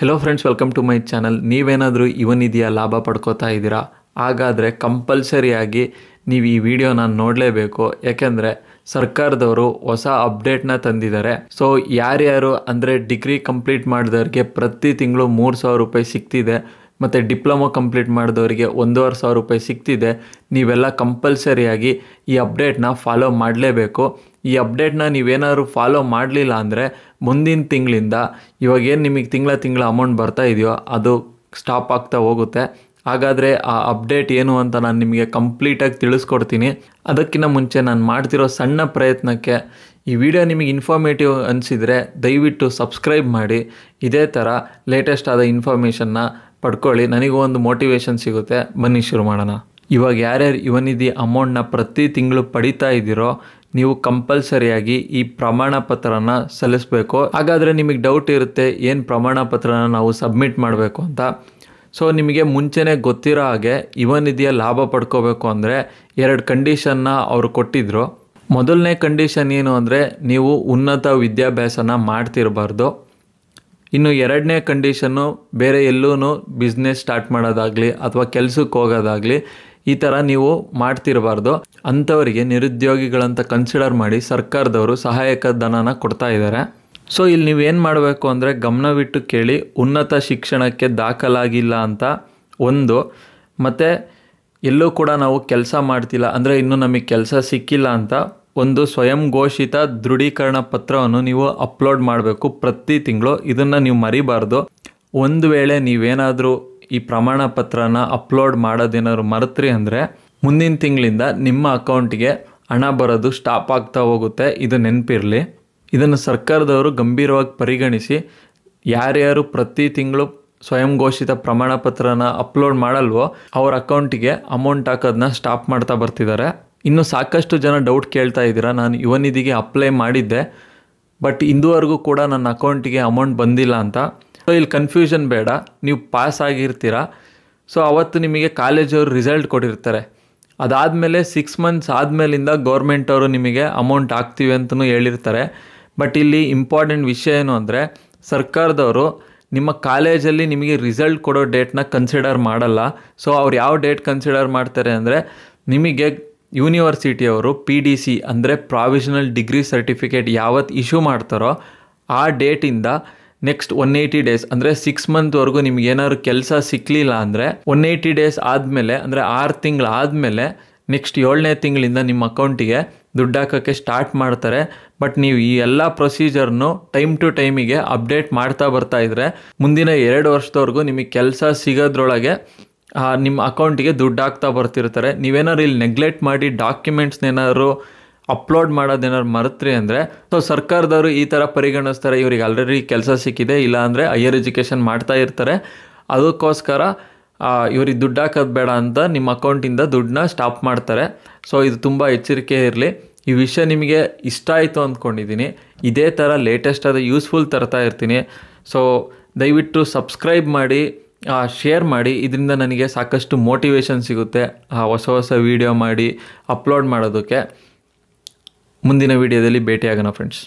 Hello friends, welcome to my channel. ನೀವೇನಾದರೂ ಇವನಿದೆಯಾ ಲಾಭ ಪಡ್ಕೋತಾ ಇದ್ದೀರಾ? ಹಾಗಾದರೆ ಕಂಪಲ್ಸರಿಯಾಗಿ ನೀವು ಈ ವಿಡಿಯೋನ ನೋಡಲೇಬೇಕು. ಯಾಕೆಂದರೆ ಸರ್ಕಾರದವರು ಹೊಸ ಅಪ್ಡೇಟ್ನ ತಂದಿದ್ದಾರೆ. ಸೊ ಯಾರ್ಯಾರು ಅಂದರೆ ಡಿಗ್ರಿ ಕಂಪ್ಲೀಟ್ ಮಾಡಿದವ್ರಿಗೆ ಪ್ರತಿ ತಿಂಗಳು 3,000 ರೂಪಾಯಿ ಸಿಗ್ತಿದೆ, ಮತ್ತು ಡಿಪ್ಲೊಮೊ ಕಂಪ್ಲೀಟ್ ಮಾಡಿದವರಿಗೆ 1,500 ರೂಪಾಯಿ ಸಿಗ್ತಿದೆ. ನೀವೆಲ್ಲ ಕಂಪಲ್ಸರಿಯಾಗಿ ಈ ಅಪ್ಡೇಟ್ನ ಫಾಲೋ ಮಾಡಲೇಬೇಕು. ಈ ಅಪ್ಡೇಟ್ನ ನೀವೇನಾದ್ರು ಫಾಲೋ ಮಾಡಲಿಲ್ಲ ಅಂದರೆ ಮುಂದಿನ ತಿಂಗಳಿಂದ ಇವಾಗೇನು ನಿಮಗೆ ತಿಂಗಳ ಅಮೌಂಟ್ ಬರ್ತಾ ಇದೆಯೋ ಅದು ಸ್ಟಾಪ್ ಆಗ್ತಾ ಹೋಗುತ್ತೆ. ಹಾಗಾದರೆ ಆ ಅಪ್ಡೇಟ್ ಏನು ಅಂತ ನಾನು ನಿಮಗೆ ಕಂಪ್ಲೀಟಾಗಿ ತಿಳಿಸ್ಕೊಡ್ತೀನಿ. ಅದಕ್ಕಿಂತ ಮುಂಚೆ ನಾನು ಮಾಡ್ತಿರೋ ಸಣ್ಣ ಪ್ರಯತ್ನಕ್ಕೆ ಈ ವಿಡಿಯೋ ನಿಮಗೆ ಇನ್ಫಾರ್ಮೇಟಿವ್ ಅನಿಸಿದರೆ ದಯವಿಟ್ಟು ಸಬ್ಸ್ಕ್ರೈಬ್ ಮಾಡಿ. ಇದೇ ಥರ ಲೇಟೆಸ್ಟ್ ಆದ ಇನ್ಫಾರ್ಮೇಷನ್ನ ಪಡ್ಕೊಳ್ಳಿ, ನನಗೂ ಒಂದು ಮೋಟಿವೇಶನ್ ಸಿಗುತ್ತೆ. ಬನ್ನಿ ಶುರು ಮಾಡೋಣ. ಇವಾಗ ಯಾರ್ಯಾರು ಇವನಿಧಿ ಅಮೌಂಟ್ನ ಪ್ರತಿ ತಿಂಗಳು ಪಡಿತಾ ಇದ್ದೀರೋ ನೀವು ಕಂಪಲ್ಸರಿಯಾಗಿ ಈ ಪ್ರಮಾಣ ಪತ್ರನ ಸಲ್ಲಿಸಬೇಕು. ಹಾಗಾದರೆ ನಿಮಗೆ ಡೌಟ್ ಇರುತ್ತೆ, ಏನು ಪ್ರಮಾಣ ಪತ್ರನ ನಾವು ಸಬ್ಮಿಟ್ ಮಾಡಬೇಕು ಅಂತ. ಸೊ ನಿಮಗೆ ಮುಂಚೆನೇ ಗೊತ್ತಿರೋ ಹಾಗೆ ಇವನಿಧಿಯ ಲಾಭ ಪಡ್ಕೋಬೇಕು ಅಂದರೆ 2 ಕಂಡೀಷನ್ನ ಅವರು ಕೊಟ್ಟಿದ್ದರು. ಮೊದಲನೇ ಕಂಡೀಷನ್ ಏನು ಅಂದರೆ ನೀವು ಉನ್ನತ ವಿದ್ಯಾಭ್ಯಾಸನ ಮಾಡ್ತಿರಬಾರ್ದು. ಇನ್ನು 2ನೇ ಕಂಡೀಷನ್ನು ಬೇರೆ ಎಲ್ಲೂ ಬಿಸ್ನೆಸ್ ಸ್ಟಾರ್ಟ್ ಮಾಡೋದಾಗಲಿ ಅಥವಾ ಕೆಲಸಕ್ಕೆ ಹೋಗೋದಾಗಲಿ ಈ ಥರ ನೀವು ಮಾಡ್ತಿರಬಾರ್ದು. ಅಂಥವರಿಗೆ ನಿರುದ್ಯೋಗಿಗಳಂತ ಕನ್ಸಿಡರ್ ಮಾಡಿ ಸರ್ಕಾರದವರು ಸಹಾಯಕ ಧನನ ಕೊಡ್ತಾ ಇದ್ದಾರೆ. ಸೊ ಇಲ್ಲಿ ನೀವೇನು ಮಾಡಬೇಕು ಅಂದರೆ ಗಮನವಿಟ್ಟು ಕೇಳಿ. ಉನ್ನತ ಶಿಕ್ಷಣಕ್ಕೆ ದಾಖಲಾಗಿಲ್ಲ ಅಂತ ಒಂದು, ಮತ್ತು ಎಲ್ಲೂ ಕೂಡ ನಾವು ಕೆಲಸ ಮಾಡ್ತಿಲ್ಲ ಅಂದರೆ ಇನ್ನೂ ನಮಗೆ ಕೆಲಸ ಸಿಕ್ಕಿಲ್ಲ ಅಂತ ಒಂದು ಸ್ವಯಂ ಘೋಷಿತ ದೃಢೀಕರಣ ಪತ್ರವನ್ನು ನೀವು ಅಪ್ಲೋಡ್ ಮಾಡಬೇಕು ಪ್ರತಿ ತಿಂಗಳು. ಇದನ್ನು ನೀವು ಮರಿಬಾರ್ದು. ಒಂದು ವೇಳೆ ನೀವೇನಾದರೂ ಈ ಪ್ರಮಾಣ ಪತ್ರನ ಅಪ್ಲೋಡ್ ಮಾಡೋದೇನಾದ್ರು ಮರೆತ್ರಿ ಅಂದರೆ ಮುಂದಿನ ತಿಂಗಳಿಂದ ನಿಮ್ಮ ಅಕೌಂಟಿಗೆ ಹಣ ಬರೋದು ಸ್ಟಾಪ್ ಆಗ್ತಾ ಹೋಗುತ್ತೆ. ಇದು ನೆನಪಿರಲಿ. ಇದನ್ನು ಸರ್ಕಾರದವರು ಗಂಭೀರವಾಗಿ ಪರಿಗಣಿಸಿ ಯಾರ್ಯಾರು ಪ್ರತಿ ತಿಂಗಳು ಸ್ವಯಂ ಘೋಷಿತ ಪ್ರಮಾಣ ಪತ್ರನ ಅಪ್ಲೋಡ್ ಮಾಡಲ್ವೋ ಅವ್ರ ಅಕೌಂಟಿಗೆ ಅಮೌಂಟ್ ಹಾಕೋದನ್ನ ಸ್ಟಾಪ್ ಮಾಡ್ತಾ ಬರ್ತಿದ್ದಾರೆ. ಇನ್ನು ಸಾಕಷ್ಟು ಜನ ಡೌಟ್ ಕೇಳ್ತಾ ಇದ್ದೀರಾ, ನಾನು ಇವನಿಧಿಗೆ ಅಪ್ಲೈ ಮಾಡಿದ್ದೆ ಬಟ್ ಇಂದುವರೆಗೂ ಕೂಡ ನನ್ನ ಅಕೌಂಟಿಗೆ ಅಮೌಂಟ್ ಬಂದಿಲ್ಲ ಅಂತ. ಸೊ ಇಲ್ಲಿ ಕನ್ಫ್ಯೂಷನ್ ಬೇಡ, ನೀವು ಪಾಸ್ ಆಗಿರ್ತೀರ. ಸೊ ಅವತ್ತು ನಿಮಗೆ ಕಾಲೇಜವರು ರಿಸಲ್ಟ್ ಕೊಟ್ಟಿರ್ತಾರೆ. ಅದಾದಮೇಲೆ 6 ಮಂತ್ಸ್ ಆದಮೇಲಿಂದ ಗೌರ್ಮೆಂಟವರು ನಿಮಗೆ ಅಮೌಂಟ್ ಹಾಕ್ತೀವಿ ಅಂತಲೂ ಹೇಳಿರ್ತಾರೆ. ಬಟ್ ಇಲ್ಲಿ ಇಂಪಾರ್ಟೆಂಟ್ ವಿಷಯ ಏನು ಅಂದರೆ ಸರ್ಕಾರದವರು ನಿಮ್ಮ ಕಾಲೇಜಲ್ಲಿ ನಿಮಗೆ ರಿಸಲ್ಟ್ ಕೊಡೋ ಡೇಟ್ನ ಕನ್ಸಿಡರ್ ಮಾಡಲ್ಲ. ಸೊ ಅವ್ರು ಯಾವ ಡೇಟ್ ಕನ್ಸಿಡರ್ ಮಾಡ್ತಾರೆ ಅಂದರೆ ನಿಮಗೆ ಯೂನಿವರ್ಸಿಟಿಯವರು PDC ಅಂದರೆ ಪ್ರಾವಿಷನಲ್ ಡಿಗ್ರಿ ಸರ್ಟಿಫಿಕೇಟ್ ಯಾವತ್ತು ಇಶ್ಯೂ ಮಾಡ್ತಾರೋ ಆ ಡೇಟಿಂದ ನೆಕ್ಸ್ಟ್ 180 ಡೇಸ್ ಅಂದರೆ 6 ಮಂತ್ವರೆಗೂ ನಿಮ್ಗೆ ಏನಾದ್ರು ಕೆಲಸ ಸಿಕ್ಕಲಿಲ್ಲ ಅಂದರೆ 180 ಡೇಸ್ ಆದಮೇಲೆ ಅಂದರೆ 6 ತಿಂಗಳು ಆದಮೇಲೆ ನೆಕ್ಸ್ಟ್ 7ನೇ ತಿಂಗಳಿಂದ ನಿಮ್ಮ ಅಕೌಂಟಿಗೆ ದುಡ್ಡು ಹಾಕೋಕ್ಕೆ ಸ್ಟಾರ್ಟ್ ಮಾಡ್ತಾರೆ. ಬಟ್ ನೀವು ಈ ಎಲ್ಲ ಪ್ರೊಸೀಜರ್ನು ಟೈಮ್ ಟು ಟೈಮಿಗೆ ಅಪ್ಡೇಟ್ ಮಾಡ್ತಾ ಬರ್ತಾ ಇದ್ರೆ ಮುಂದಿನ 2 ವರ್ಷದವರೆಗೂ ನಿಮಗೆ ಕೆಲಸ ಸಿಗೋದ್ರೊಳಗೆ ನಿಮ್ಮ ಅಕೌಂಟಿಗೆ ದುಡ್ಡು ಹಾಕ್ತಾ ಬರ್ತಿರ್ತಾರೆ. ನೀವೇನಾದ್ರು ಇಲ್ಲಿ ನೆಗ್ಲೆಕ್ಟ್ ಮಾಡಿ ಡಾಕ್ಯುಮೆಂಟ್ಸ್ನೇನಾದ್ರು ಅಪ್ಲೋಡ್ ಮಾಡೋದೇನಾದ್ರು ಮರೆತ್ರಿ ಅಂದರೆ ಸೊ ಸರ್ಕಾರದವರು ಈ ಥರ ಪರಿಗಣಿಸ್ತಾರೆ, ಇವ್ರಿಗೆ ಆಲ್ರೆಡಿ ಕೆಲಸ ಸಿಕ್ಕಿದೆ, ಇಲ್ಲ ಅಂದರೆ ಹೈಯರ್ ಎಜುಕೇಷನ್ ಮಾಡ್ತಾ ಇರ್ತಾರೆ, ಅದಕ್ಕೋಸ್ಕರ ಇವ್ರಿಗೆ ದುಡ್ಡು ಹಾಕೋದು ಬೇಡ ಅಂತ ನಿಮ್ಮ ಅಕೌಂಟಿಂದ ದುಡ್ಡನ್ನ ಸ್ಟಾಪ್ ಮಾಡ್ತಾರೆ. ಸೊ ಇದು ತುಂಬ ಎಚ್ಚರಿಕೆ ಇರಲಿ. ಈ ವಿಷಯ ನಿಮಗೆ ಇಷ್ಟ ಆಯಿತು ಅಂದ್ಕೊಂಡಿದ್ದೀನಿ. ಇದೇ ಥರ ಲೇಟೆಸ್ಟ್ ಆದ ಯೂಸ್ಫುಲ್ ತರ್ತಾ ಇರ್ತೀನಿ. ಸೊ ದಯವಿಟ್ಟು ಸಬ್ಸ್ಕ್ರೈಬ್ ಮಾಡಿ, ಶೇರ್ ಮಾಡಿ. ಇದರಿಂದ ನನಗೆ ಸಾಕಷ್ಟು ಮೋಟಿವೇಶನ್ ಸಿಗುತ್ತೆ ಹೊಸ ವೀಡಿಯೋ ಮಾಡಿ ಅಪ್ಲೋಡ್ ಮಾಡೋದಕ್ಕೆ. ಮುಂದಿನ ವೀಡಿಯೋದಲ್ಲಿ ಭೇಟಿಯಾಗೋಣ ಫ್ರೆಂಡ್ಸ್.